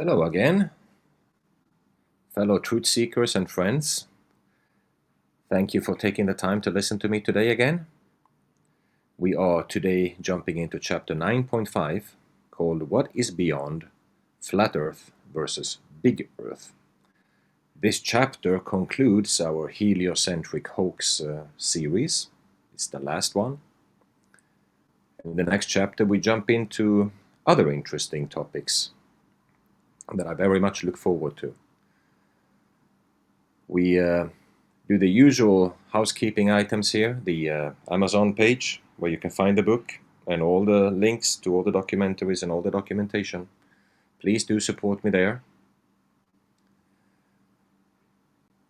Hello again, fellow truth seekers and friends. Thank you for taking the time to listen to me today again. We are today jumping into chapter 9.5 called What is Beyond Flat Earth versus Big Earth. This chapter concludes our heliocentric hoax series. It's the last one. In the next chapter, we jump into other interesting topics that I very much look forward to. We do the usual housekeeping items here, the Amazon page where you can find the book and all the links to all the documentaries and all the documentation. Please do support me there.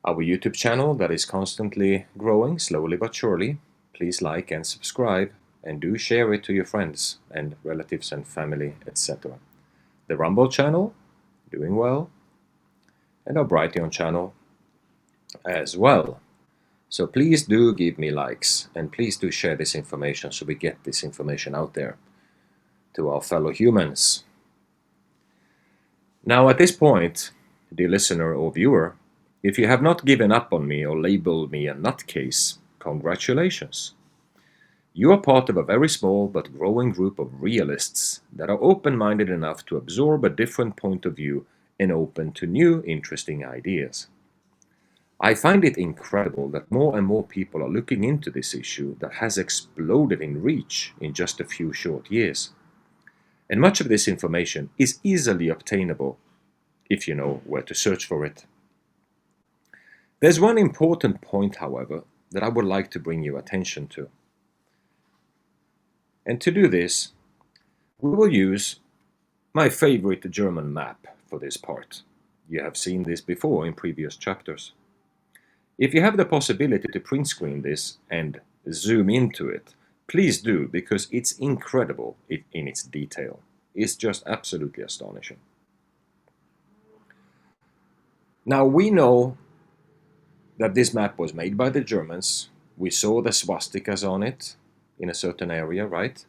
Our YouTube channel that is constantly growing, slowly but surely. Please like and subscribe and do share it to your friends and relatives and family, etc. The Rumble channel, doing well, and our Brighteon channel as well. So please do give me likes and please do share this information so we get this information out there to our fellow humans. Now at this point, dear listener or viewer, if you have not given up on me or labeled me a nutcase, congratulations. You are part of a very small but growing group of realists that are open-minded enough to absorb a different point of view and open to new, interesting ideas. I find it incredible that more and more people are looking into this issue that has exploded in reach in just a few short years. And much of this information is easily obtainable if you know where to search for it. There's one important point, however, that I would like to bring your attention to. And to do this, we will use my favorite German map for this part. You have seen this before in previous chapters. If you have the possibility to print screen this and zoom into it, please do, because it's incredible in its detail. It's just absolutely astonishing. Now we know that this map was made by the Germans. We saw the swastikas on it in a certain area, right?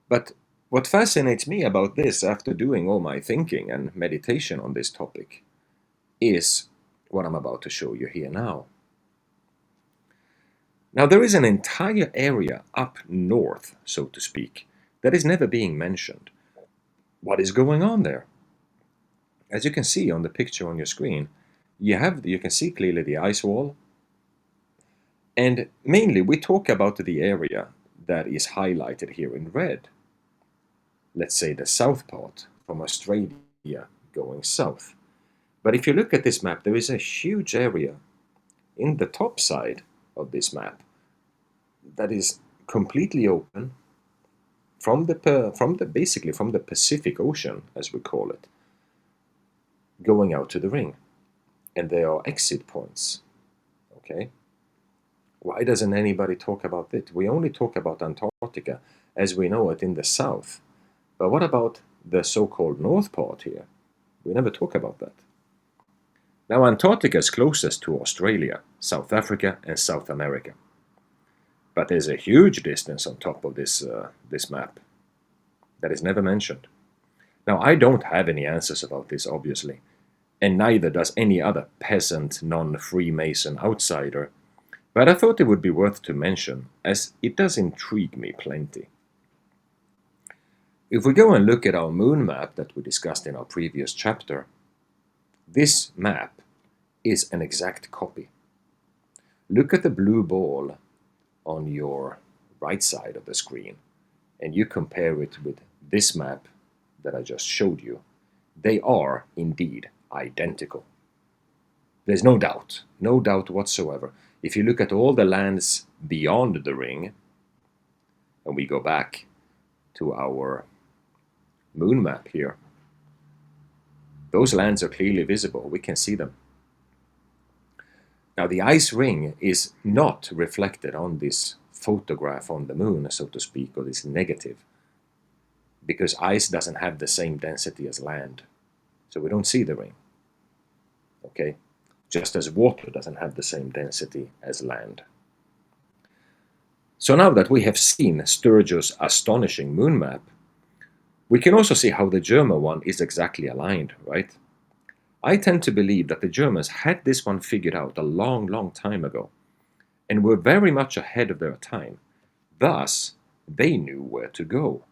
But what fascinates me about this, after doing all my thinking and meditation on this topic, is what I'm about to show you here now. Now there is an entire area up north, so to speak, that is never being mentioned. What is going on there? As you can see on the picture on your screen, you can see clearly the ice wall, and mainly we talk about the area that is highlighted here in red. Let's say the south part from Australia going south. But if you look at this map, there is a huge area in the top side of this map that is completely open basically from the Pacific Ocean, as we call it, going out to the ring. And there are exit points. Okay? Why doesn't anybody talk about it? We only talk about Antarctica as we know it in the south. But what about the so-called north part here? We never talk about that. Now Antarctica is closest to Australia, South Africa and South America. But there's a huge distance on top of this map that is never mentioned. Now I don't have any answers about this, obviously, and neither does any other peasant, non-Freemason outsider, but I thought it would be worth to mention, as it does intrigue me plenty. If we go and look at our moon map that we discussed in our previous chapter, this map is an exact copy. Look at the blue ball on your right side of the screen, and you compare it with this map that I just showed you. They are indeed identical. There's no doubt whatsoever. If you look at all the lands beyond the ring, and we go back to our moon map here, those lands are clearly visible. We can see them. Now the ice ring is not reflected on this photograph on the moon, so to speak, or this negative, because ice doesn't have the same density as land. So we don't see the ring. Okay? Just as water doesn't have the same density as land. So now that we have seen Sturgeon's astonishing moon map, We can also see how the German one is exactly aligned, right? I tend to believe that the Germans had this one figured out a long, long time ago, and were very much ahead of their time. Thus, they knew where to go.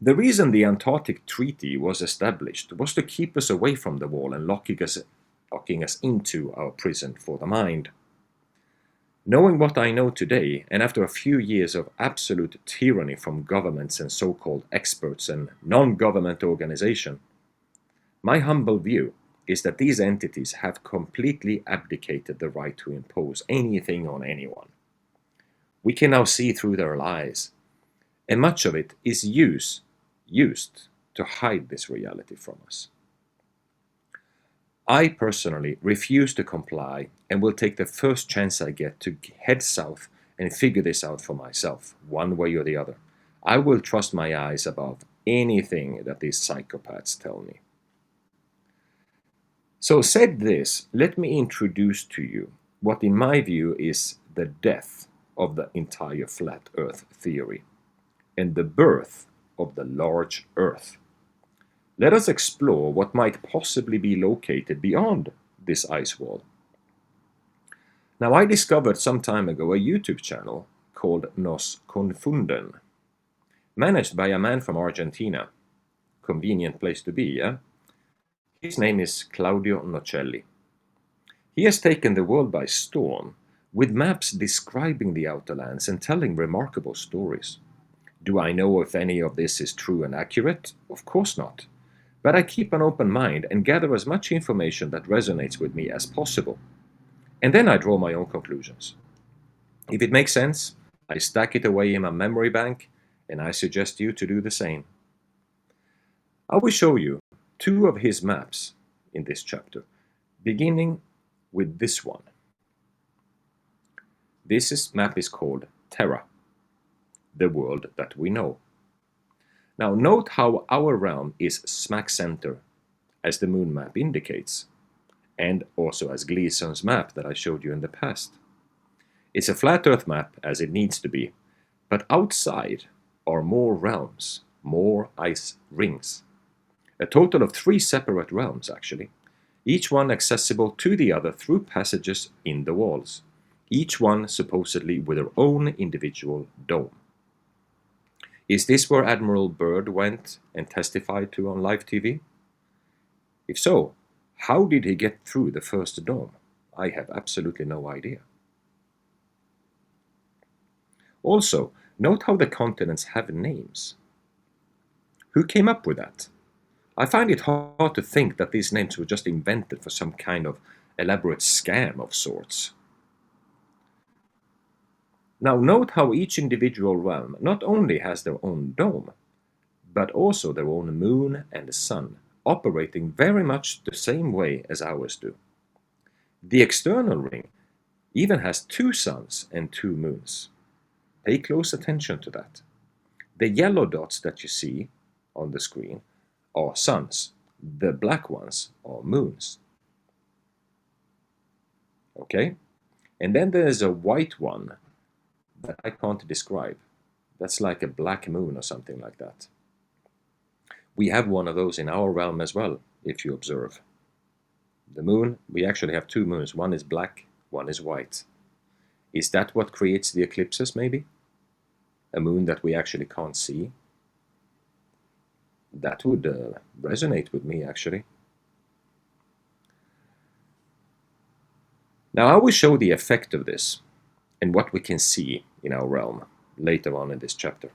The reason the Antarctic Treaty was established was to keep us away from the wall and locking us into our prison for the mind. Knowing what I know today, and after a few years of absolute tyranny from governments and so-called experts and non-government organizations, my humble view is that these entities have completely abdicated the right to impose anything on anyone. We can now see through their lies, and much of it is used to hide this reality from us. I personally refuse to comply and will take the first chance I get to head south and figure this out for myself, one way or the other. I will trust my eyes above anything that these psychopaths tell me. So said this, let me introduce to you what in my view is the death of the entire flat earth theory and the birth of the large earth. Let us explore what might possibly be located beyond this ice wall. Now, I discovered some time ago a YouTube channel called Nos Confunden, managed by a man from Argentina. Convenient place to be, yeah? His name is Claudio Nocelli. He has taken the world by storm with maps describing the outer lands and telling remarkable stories. Do I know if any of this is true and accurate? Of course not. But I keep an open mind and gather as much information that resonates with me as possible. And then I draw my own conclusions. If it makes sense, I stack it away in my memory bank, and I suggest you to do the same. I will show you two of his maps in this chapter, beginning with this one. This map is called Terra, the world that we know. Now note how our realm is smack center, as the moon map indicates, and also as Gleason's map that I showed you in the past. It's a flat earth map as it needs to be, but outside are more realms, more ice rings. A total of 3 separate realms actually, each one accessible to the other through passages in the walls, each one supposedly with their own individual dome. Is this where Admiral Byrd went and testified to on live TV? If so, how did he get through the first dome? I have absolutely no idea. Also, note how the continents have names. Who came up with that? I find it hard to think that these names were just invented for some kind of elaborate scam of sorts. Now note how each individual realm not only has their own dome, but also their own moon and sun, operating very much the same way as ours do. The external ring even has 2 suns and 2 moons. Pay close attention to that. The yellow dots that you see on the screen are suns. The black ones are moons. Okay? And then there's a white one that I can't describe. That's like a black moon or something like that. We have one of those in our realm as well, if you observe. The moon, we actually have 2 moons. One is black, one is white. Is that what creates the eclipses, maybe? A moon that we actually can't see? That would resonate with me, actually. Now I will show the effect of this and what we can see in our realm later on in this chapter.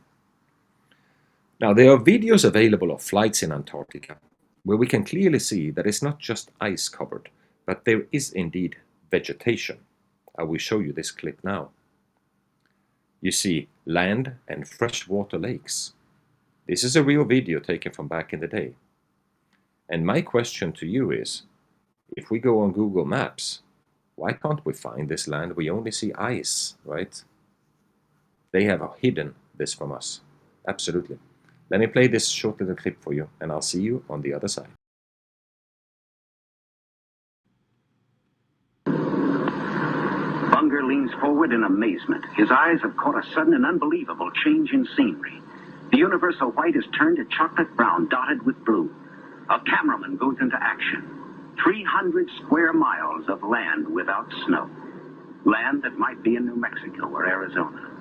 Now there are videos available of flights in Antarctica where we can clearly see that it's not just ice covered, but there is indeed vegetation. I will show you this clip now. You see land and freshwater lakes. This is a real video taken from back in the day. And my question to you is, if we go on Google Maps, why can't we find this land? We only see ice, right? They have hidden this from us. Absolutely. Let me play this short little clip for you, and I'll see you on the other side. Bunger leans forward in amazement. His eyes have caught a sudden and unbelievable change in scenery. The universal white is turned to chocolate brown, dotted with blue. A cameraman goes into action. 300 square miles of land without snow. Land that might be in New Mexico or Arizona.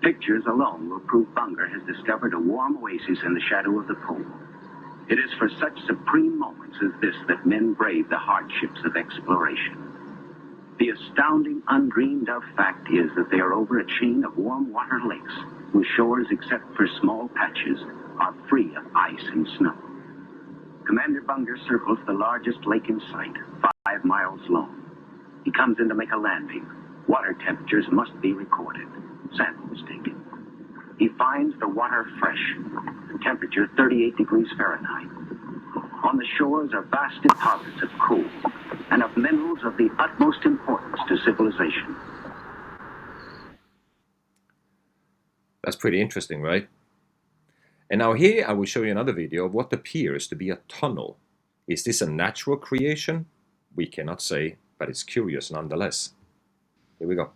Pictures alone will prove Bunger has discovered a warm oasis in the shadow of the pole. It is for such supreme moments as this that men brave the hardships of exploration. The astounding, undreamed-of fact is that they are over a chain of warm water lakes, whose shores, except for small patches, are free of ice and snow. Commander Bunger circles the largest lake in sight, 5 miles long. He comes in to make a landing. Water temperatures must be recorded. Samples taken. He finds the water fresh, the temperature 38 degrees Fahrenheit. On the shores are vast deposits of coal and of minerals of the utmost importance to civilization. That's pretty interesting, right? And now here I will show you another video of what appears to be a tunnel. Is this a natural creation? We cannot say, but it's curious nonetheless. Here we go.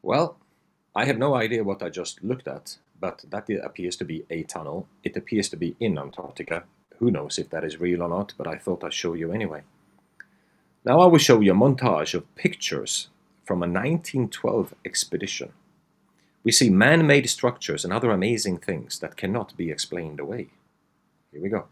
Well, I have no idea what I just looked at, but that appears to be a tunnel. It appears to be in Antarctica. Who knows if that is real or not, but I thought I'd show you anyway. Now I will show you a montage of pictures from a 1912 expedition. We see man-made structures and other amazing things that cannot be explained away. Here we go.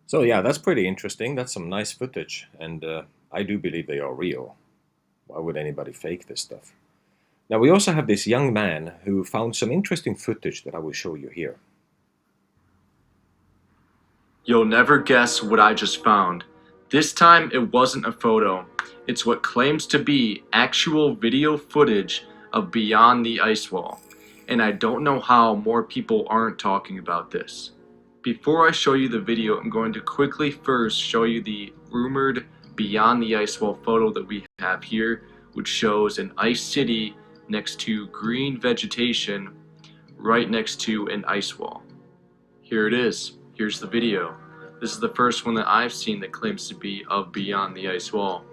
So yeah, that's pretty interesting. That's some nice footage, and I do believe they are real. Why would anybody fake this stuff? Now we also have this young man who found some interesting footage that I will show you here. You'll never guess what I just found. This time it wasn't a photo. It's what claims to be actual video footage of Beyond the Ice Wall. And I don't know how more people aren't talking about this. Before I show you the video, I'm going to quickly first show you the rumored Beyond the Ice Wall photo that we have here, which shows an ice city next to green vegetation right next to an ice wall. Here it is. Here's the video. This is the first one that I've seen that claims to be of Beyond the Ice Wall.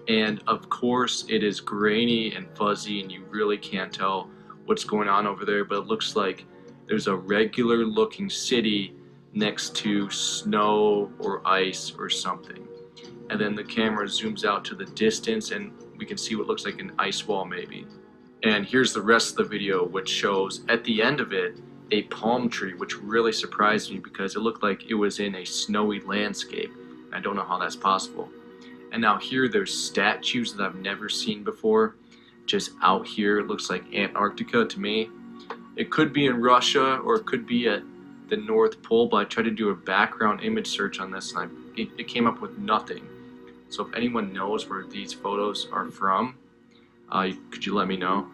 And of course it is grainy and fuzzy and you really can't tell what's going on over there, but it looks like there's a regular looking city next to snow or ice or something. And then the camera zooms out to the distance and we can see what looks like an ice wall maybe. And here's the rest of the video, which shows at the end of it a palm tree, which really surprised me because it looked like it was in a snowy landscape. I don't know how that's possible. And now here there's statues that I've never seen before, just out here. It looks like Antarctica to me. It could be in Russia or it could be at the North Pole, but I tried to do a background image search on this and it came up with nothing. So if anyone knows where these photos are from, could you let me know?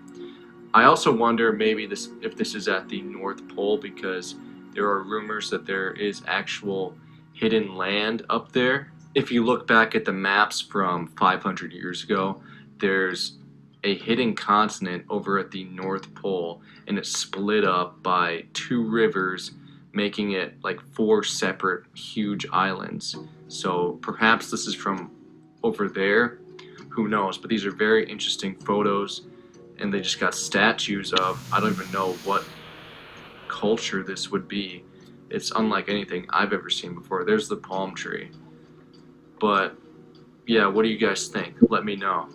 I also wonder maybe if this is at the North Pole because there are rumors that there is actual hidden land up there. If you look back at the maps from 500 years ago, there's a hidden continent over at the North Pole and it's split up by 2 rivers, making it like 4 separate huge islands. So perhaps this is from over there, who knows, but these are very interesting photos. And they just got statues of, I don't even know what culture this would be. It's unlike anything I've ever seen before. There's the palm tree. But yeah, what do you guys think? Let me know.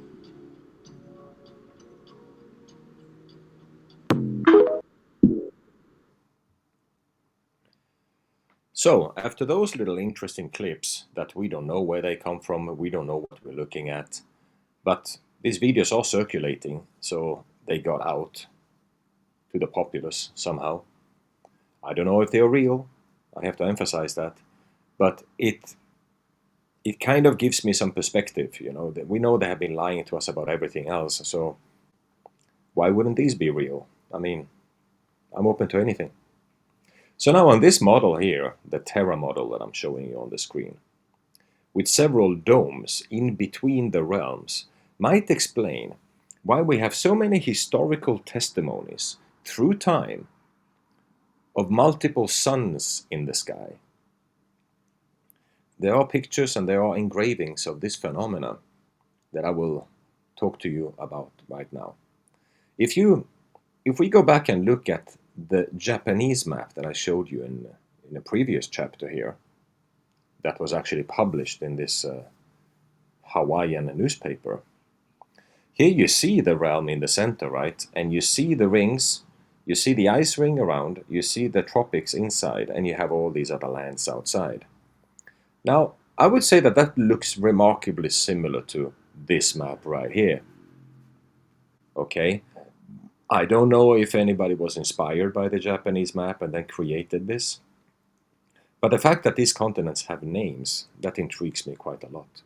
So after those little interesting clips that we don't know where they come from, we don't know what we're looking at, but these videos are circulating, so they got out to the populace somehow. I don't know if they are real, I have to emphasize that, but it kind of gives me some perspective, you know, that we know they have been lying to us about everything else, so why wouldn't these be real? I mean, I'm open to anything. So now on this model here, the Terra model that I'm showing you on the screen, with several domes in between the realms, might explain why we have so many historical testimonies through time of multiple suns in the sky. There are pictures and there are engravings of this phenomenon that I will talk to you about right now. If we go back and look at the Japanese map that I showed you in a previous chapter here, that was actually published in this Hawaiian newspaper. Here you see the realm in the center, right? And you see the rings, you see the ice ring around, you see the tropics inside, and you have all these other lands outside. Now, I would say that that looks remarkably similar to this map right here. Okay? I don't know if anybody was inspired by the Japanese map and then created this. But the fact that these continents have names, that intrigues me quite a lot.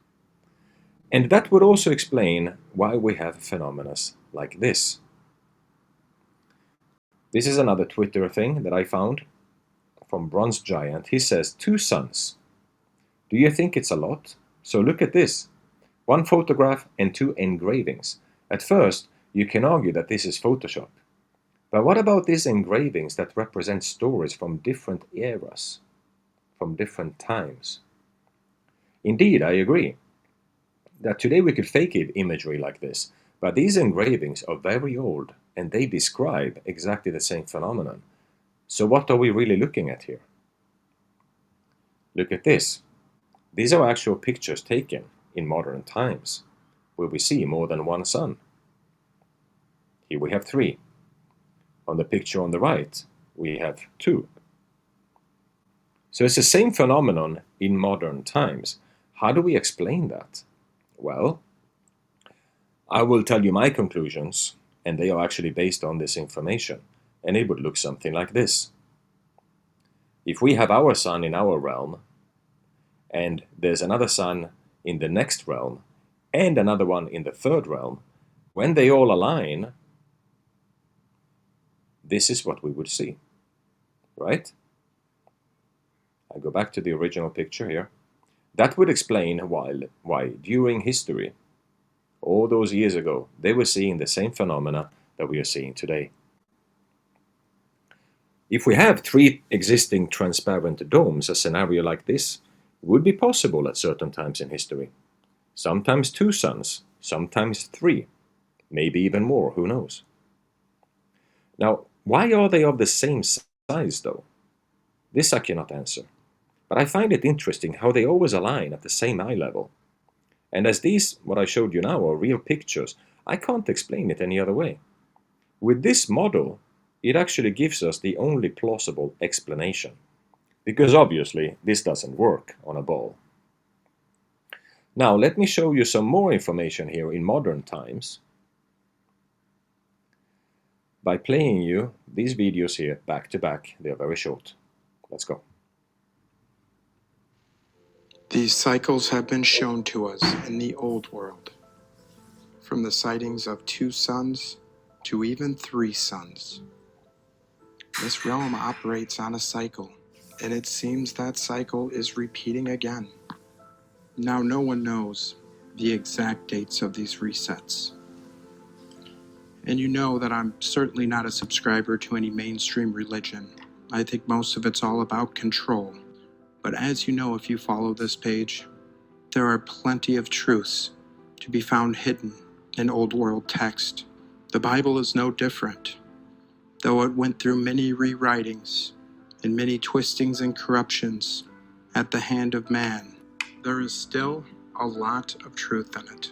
And that would also explain why we have phenomena like this. This is another Twitter thing that I found from Bronze Giant. He says, 2 suns. Do you think it's a lot? So look at this. 1 photograph and 2 engravings. At first, you can argue that this is Photoshop. But what about these engravings that represent stories from different eras, from different times? Indeed, I agree that today we could fake imagery like this, but these engravings are very old and they describe exactly the same phenomenon. So what are we really looking at here? Look at this. These are actual pictures taken in modern times, where we see more than 1 sun. Here we have 3. On the picture on the right, we have 2. So it's the same phenomenon in modern times. How do we explain that? Well, I will tell you my conclusions, and they are actually based on this information, and it would look something like this. If we have our sun in our realm, and there's another sun in the next realm, and another one in the third realm, when they all align, this is what we would see, right? I go back to the original picture here. That would explain why during history, all those years ago, they were seeing the same phenomena that we are seeing today. If we have 3 existing transparent domes, a scenario like this would be possible at certain times in history. Sometimes 2 suns, sometimes 3, maybe even more, who knows? Now, why are they of the same size though? This I cannot answer, but I find it interesting how they always align at the same eye level. And as these, what I showed you now, are real pictures, I can't explain it any other way. With this model, it actually gives us the only plausible explanation, because obviously this doesn't work on a ball. Now let me show you some more information here in modern times by playing you these videos here back to back. They are very short. Let's go. These cycles have been shown to us in the old world, from the sightings of 2 suns to even 3 suns. This realm operates on a cycle, and it seems that cycle is repeating again. Now no one knows the exact dates of these resets. And you know that I'm certainly not a subscriber to any mainstream religion. I think most of it's all about control. But as you know, if you follow this page, there are plenty of truths to be found hidden in old world text. The Bible is no different. Though it went through many rewritings and many twistings and corruptions at the hand of man, there is still a lot of truth in it.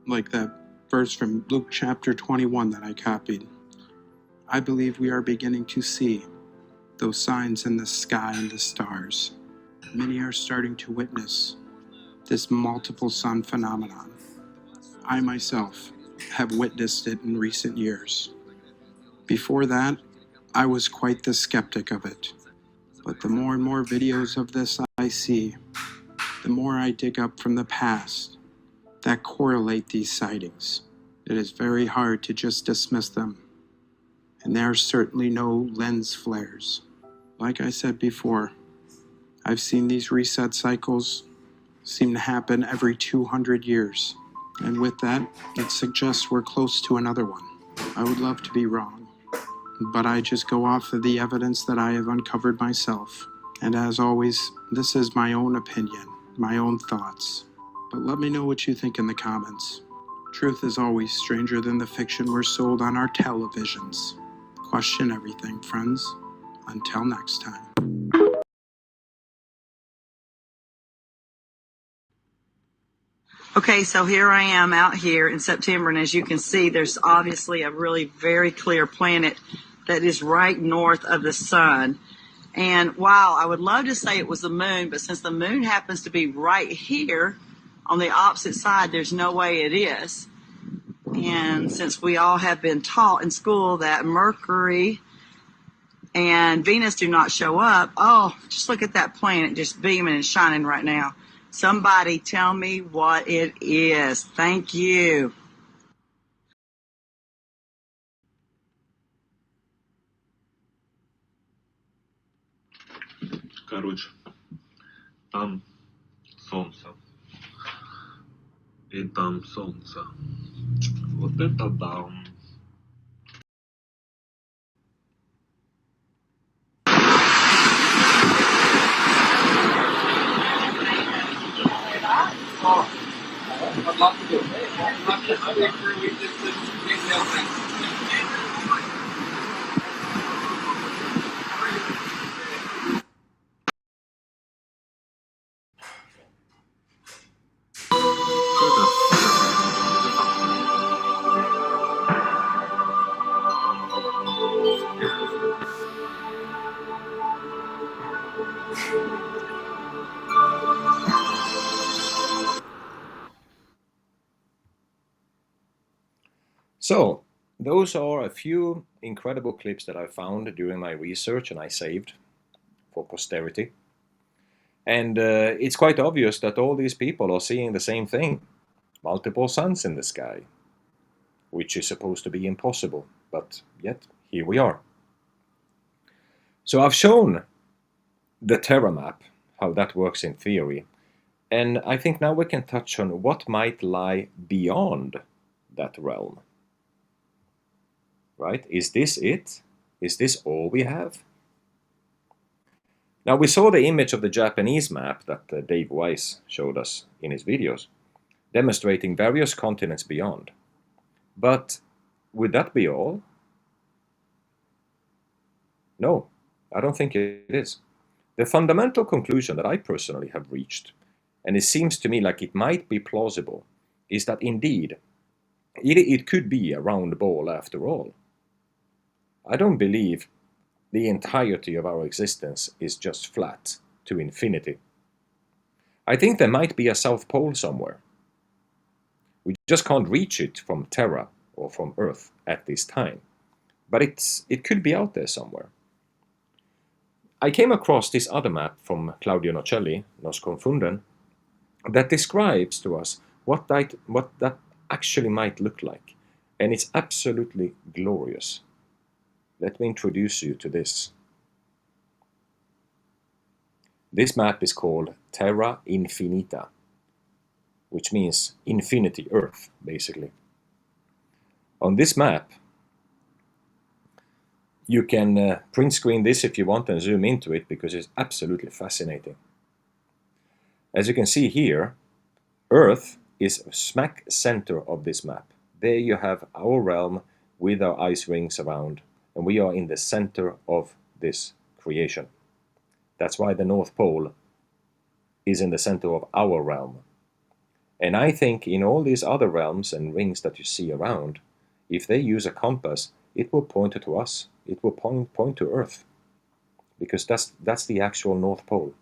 Like that verse from Luke chapter 21 that I copied. I believe we are beginning to see those signs in the sky and the stars. Many are starting to witness this multiple sun phenomenon. I myself have witnessed it in recent years. Before that, I was quite the skeptic of it. But the more and more videos of this I see, the more I dig up from the past that correlate these sightings. It is very hard to just dismiss them. And there are certainly no lens flares. Like I said before, I've seen these reset cycles seem to happen every 200 years. And with that, it suggests we're close to another one. I would love to be wrong, but I just go off of the evidence that I have uncovered myself. And as always, this is my own opinion, my own thoughts. But let me know what you think in the comments. Truth is always stranger than the fiction we're sold on our televisions. Question everything, friends. Until next time. Okay, so here I am out here in September, and as you can see, there's obviously a really very clear planet that is right north of the sun. And wow, I would love to say it was the moon, but since the moon happens to be right here on the opposite side, there's no way it is. And since we all have been taught in school that Mercury and Venus do not show up, oh, just look at that planet just beaming and shining right now. Somebody tell me what it is. Thank you. Короче, там солнце. И там солнце. Вот это да. So, those are a few incredible clips that I found during my research and I saved for posterity. And it's quite obvious that all these people are seeing the same thing, multiple suns in the sky, which is supposed to be impossible, but yet here we are. So I've shown the Terra map, how that works in theory, and I think now we can touch on what might lie beyond that realm. Right? Is this it? Is this all we have? Now we saw the image of the Japanese map that Dave Weiss showed us in his videos, demonstrating various continents beyond. But would that be all? No, I don't think it is. The fundamental conclusion that I personally have reached, and it seems to me like it might be plausible, is that indeed it could be a round ball after all. I don't believe the entirety of our existence is just flat to infinity. I think there might be a South Pole somewhere. We just can't reach it from Terra or from Earth at this time. But it could be out there somewhere. I came across this other map from Claudio Nocelli, Nos Confunden, that describes to us what that actually might look like. And it's absolutely glorious. Let me introduce you to this. This map is called Terra Infinita, which means infinity Earth, basically. On this map, you can print screen this if you want and zoom into it because it's absolutely fascinating. As you can see here, Earth is smack center of this map. There you have our realm with our ice rings around, and we are in the center of this creation. That's why the North Pole is in the center of our realm. And I think in all these other realms and rings that you see around, if they use a compass, it will point to us. It will point to Earth. Because that's the actual North Pole.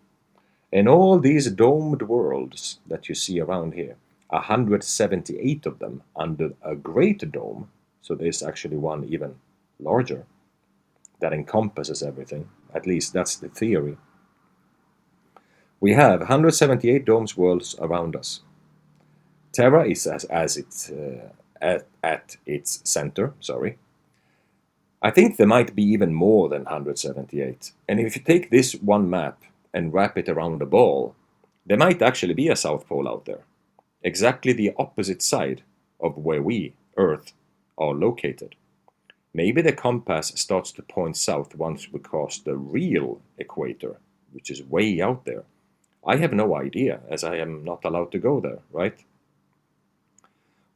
And all these domed worlds that you see around here, 178 of them under a great dome, so there's actually one even larger, that encompasses everything. At least that's the theory. We have 178 domes worlds around us. Terra is at its center. I think there might be even more than 178. And if you take this one map and wrap it around a ball, there might actually be a South Pole out there, exactly the opposite side of where we, Earth, are located. Maybe the compass starts to point south once we cross the real equator, which is way out there. I have no idea, as I am not allowed to go there, right?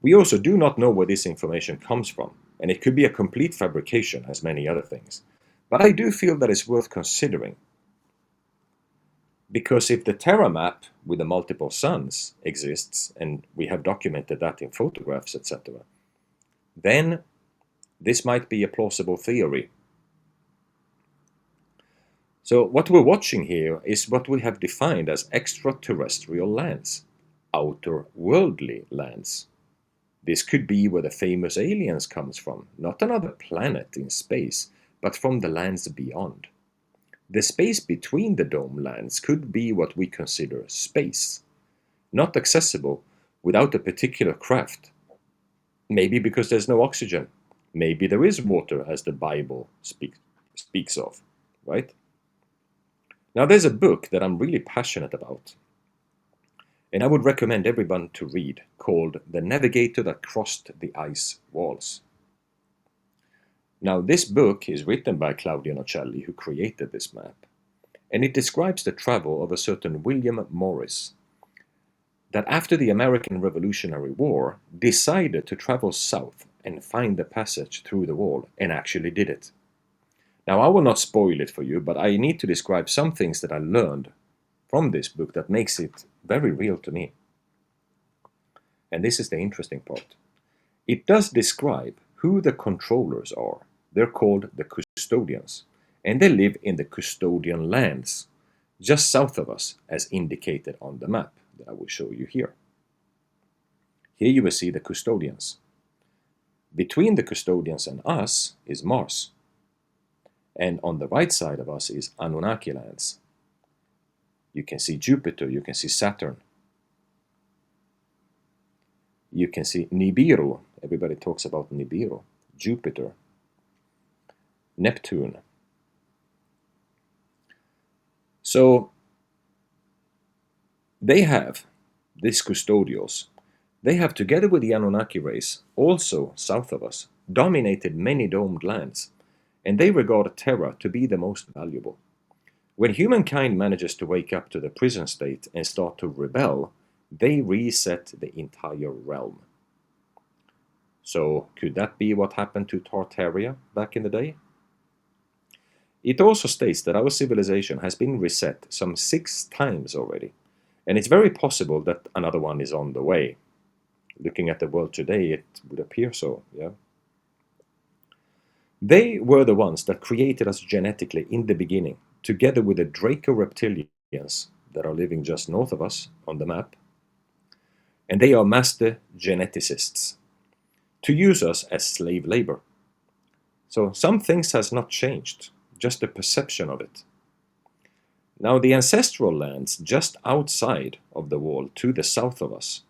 We also do not know where this information comes from, and it could be a complete fabrication, as many other things. But I do feel that it's worth considering. Because if the Terra map with the multiple suns exists, and we have documented that in photographs, etc., then this might be a plausible theory. So what we're watching here is what we have defined as extraterrestrial lands, outer-worldly lands. This could be where the famous aliens comes from, not another planet in space, but from the lands beyond. The space between the dome lands could be what we consider space, not accessible without a particular craft. Maybe because there's no oxygen. Maybe there is water, as the Bible speaks of, right? Now there's a book that I'm really passionate about, and I would recommend everyone to read, called The Navigator That Crossed the Ice Walls. Now this book is written by Claudio Nocelli, who created this map, and it describes the travel of a certain William Morris, that after the American Revolutionary War decided to travel south and find the passage through the wall, and actually did it. Now I will not spoil it for you, but I need to describe some things that I learned from this book that makes it very real to me. And this is the interesting part. It does describe who the controllers are. They're called the custodians, and they live in the custodian lands, just south of us, as indicated on the map that I will show you here. Here you will see the custodians. Between the custodians and us is Mars. And on the right side of us is Anunnaki lands. You can see Jupiter, you can see Saturn. You can see Nibiru. Everybody talks about Nibiru. Jupiter. Neptune. So they have, these custodials, they have, together with the Anunnaki race, also south of us, dominated many domed lands, and they regard Terra to be the most valuable. When humankind manages to wake up to the prison state and start to rebel, they reset the entire realm. So could that be what happened to Tartaria back in the day? It also states that our civilization has been reset some 6 times already, and it's very possible that another one is on the way. Looking at the world today, it would appear so, yeah. They were the ones that created us genetically in the beginning, together with the Draco reptilians that are living just north of us on the map. And they are master geneticists, to use us as slave labor. So some things has not changed, just the perception of it. Now the ancestral lands just outside of the wall to the south of us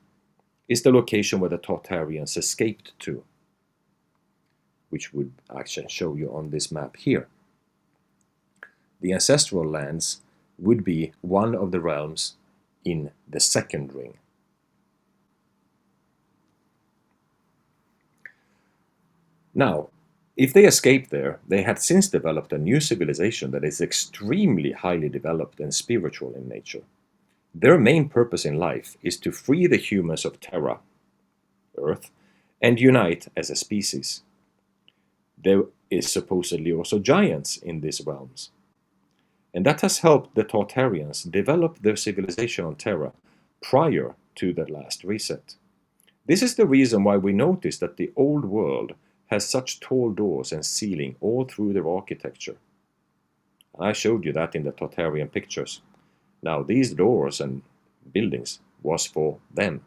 is the location where the Tartarians escaped to, which would actually show you on this map here. The ancestral lands would be one of the realms in the second ring. Now, if they escaped there, they had since developed a new civilization that is extremely highly developed and spiritual in nature. Their main purpose in life is to free the humans of Terra, Earth, and unite as a species. There is supposedly also giants in these realms. And that has helped the Tartarians develop their civilization on Terra prior to the last reset. This is the reason why we notice that the old world has such tall doors and ceiling all through their architecture. I showed you that in the Tartarian pictures. Now these doors and buildings was for them,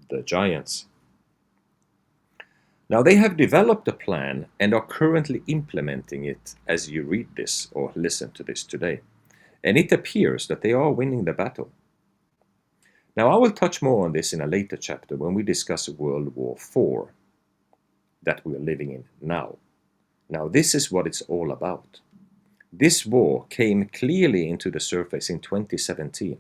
the giants. Now they have developed a plan and are currently implementing it as you read this or listen to this today. And it appears that they are winning the battle. Now I will touch more on this in a later chapter when we discuss World War IV that we are living in now. Now this is what it's all about. This war came clearly into the surface in 2017.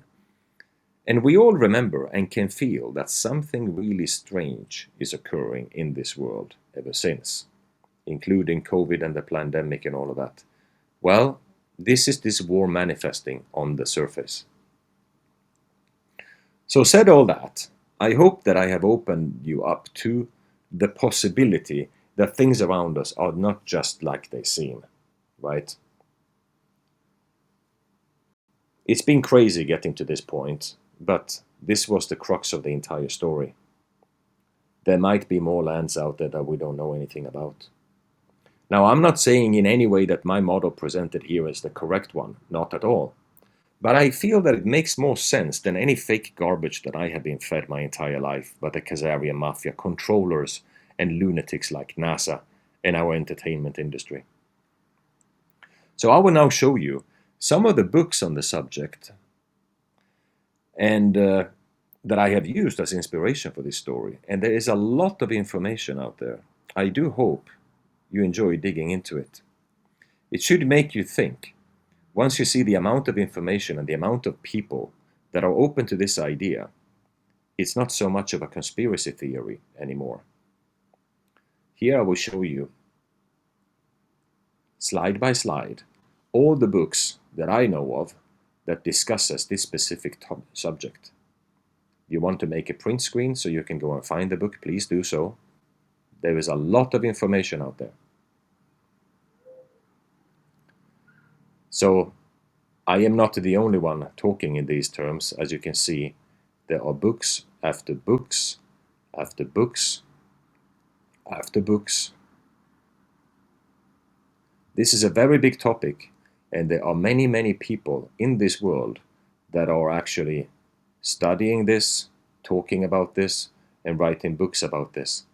And we all remember and can feel that something really strange is occurring in this world ever since, including COVID and the pandemic and all of that. Well, this is this war manifesting on the surface. So said all that, I hope that I have opened you up to the possibility that things around us are not just like they seem, right? It's been crazy getting to this point, but this was the crux of the entire story. There might be more lands out there that we don't know anything about. Now, I'm not saying in any way that my model presented here is the correct one, not at all. But I feel that it makes more sense than any fake garbage that I have been fed my entire life by the Khazarian mafia, controllers, and lunatics like NASA and our entertainment industry. So I will now show you some of the books on the subject and that I have used as inspiration for this story. And there is a lot of information out there. I do hope you enjoy digging into it. It should make you think. Once you see the amount of information and the amount of people that are open to this idea, it's not so much of a conspiracy theory anymore. Here I will show you, slide by slide, all the books that I know of that discusses this specific subject. If you want to make a print screen so you can go and find the book, please do so. There is a lot of information out there. So I am not the only one talking in these terms. As you can see, there are books after books after books after books. This is a very big topic, and there are many, many people in this world that are actually studying this, talking about this, and writing books about this.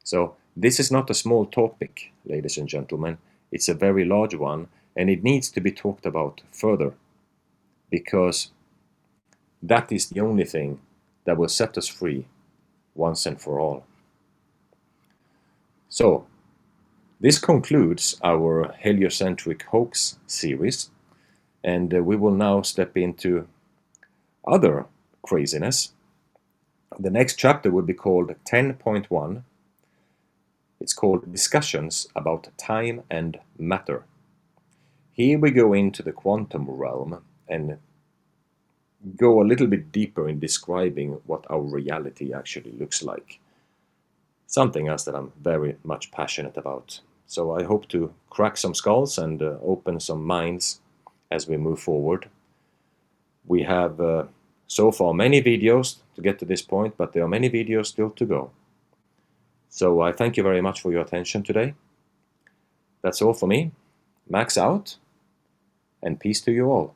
So this is not a small topic, ladies and gentlemen. It's a very large one, and it needs to be talked about further, because that is the only thing that will set us free once and for all. So, this concludes our heliocentric hoax series, and we will now step into other craziness. The next chapter will be called 10.1. It's called Discussions about Time and Matter. Here we go into the quantum realm and go a little bit deeper in describing what our reality actually looks like. Something else that I'm very much passionate about. So I hope to crack some skulls and open some minds as we move forward. We have so far many videos to get to this point, but there are many videos still to go. So I thank you very much for your attention today. That's all for me. Max out, and peace to you all.